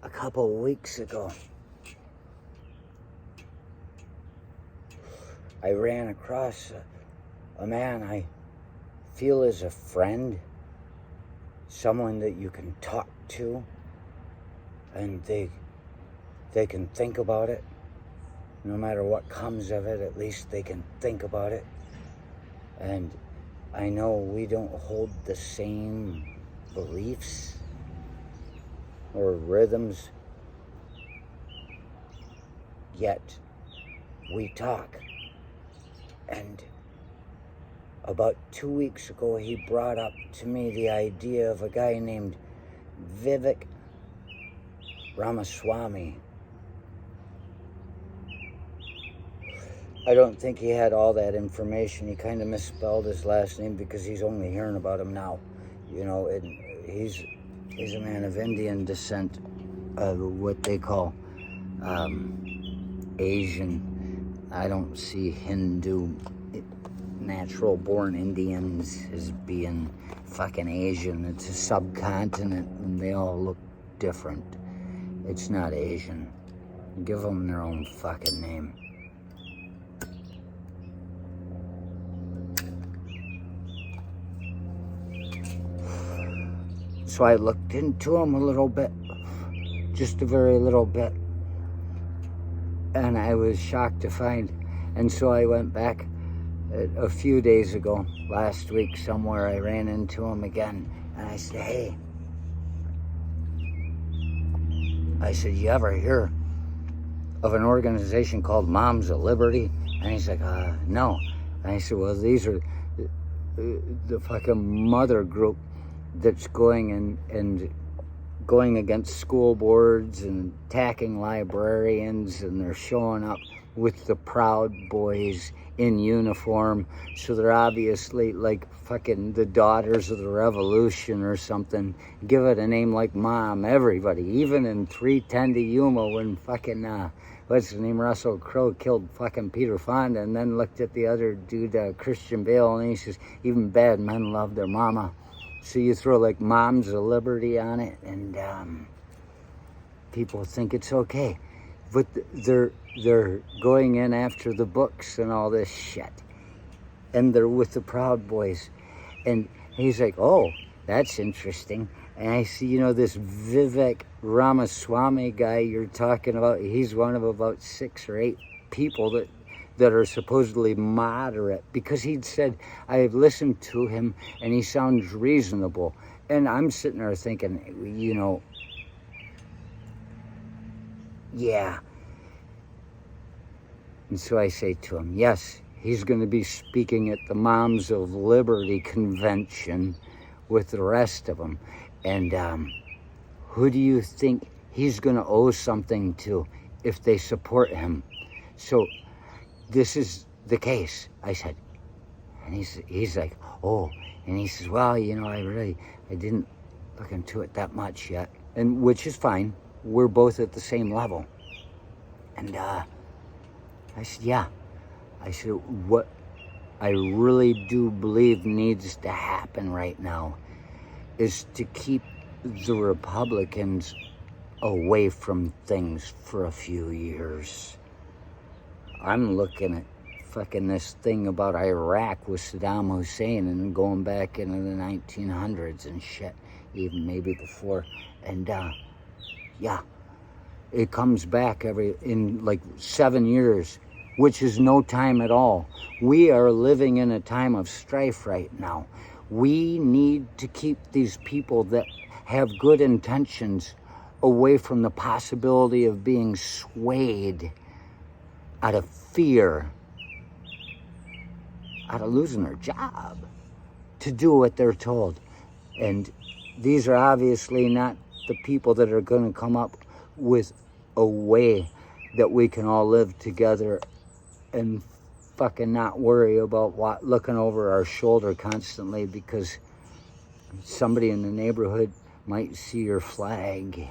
a couple of weeks ago, I ran across a man I feel is a friend, someone that you can talk to, and they can think about it. No matter what comes of it, at least they can think about it. And I know we don't hold the same beliefs or rhythms, yet we talk. And about 2 weeks ago, he brought up to me the idea of a guy named Vivek Ramaswamy. I don't think he had all that information. He kind of misspelled his last name because he's only hearing about him now. You know, and he's a man of Indian descent, what they call Asian. I don't see Hindu, natural born Indians as being fucking Asian. It's a subcontinent and they all look different. It's not Asian. Give them their own fucking name. So I looked into him a little bit, just a very little bit, and I was shocked to find. And so I went back a few days ago, last week somewhere, I ran into him again, and I said, hey, I said, you ever hear of an organization called Moms of Liberty? And he's like, no. And I said, well, these are the fucking mother group that's going and going against school boards and attacking librarians, and they're showing up with the Proud Boys in uniform, so they're obviously like fucking the Daughters of the Revolution or something. Give it a name like Mom, everybody, even in 310 to Yuma when fucking what's his name, Russell Crowe killed fucking Peter Fonda, and then looked at the other dude, Christian Bale, and he says, even bad men love their mama. So you throw like Moms of Liberty on it, and people think it's okay. But they're going in after the books and all this shit. And they're with the Proud Boys. And he's like, oh, that's interesting. And I see, you know, this Vivek Ramaswamy guy you're talking about, he's one of about 6 or 8 people that are supposedly moderate, because he'd said, I've listened to him and he sounds reasonable. And I'm sitting there thinking, you know, yeah. And so I say to him, yes, he's going to be speaking at the Moms of Liberty convention with the rest of them. And who do you think he's going to owe something to if they support him? So this is the case, I said. And he's like, oh. And he says, well, you know, I didn't look into it that much yet. And which is fine. We're both at the same level. And I said, yeah. I said, what I really do believe needs to happen right now is to keep the Republicans away from things for a few years. I'm looking at fucking this thing about Iraq with Saddam Hussein and going back into the 1900s and shit, even maybe before. And yeah, it comes back in like 7 years, which is no time at all. We are living in a time of strife right now. We need to keep these people that have good intentions away from the possibility of being swayed out of fear, out of losing their job, to do what they're told. And these are obviously not the people that are going to come up with a way that we can all live together and fucking not worry about looking over our shoulder constantly because somebody in the neighborhood might see your flag.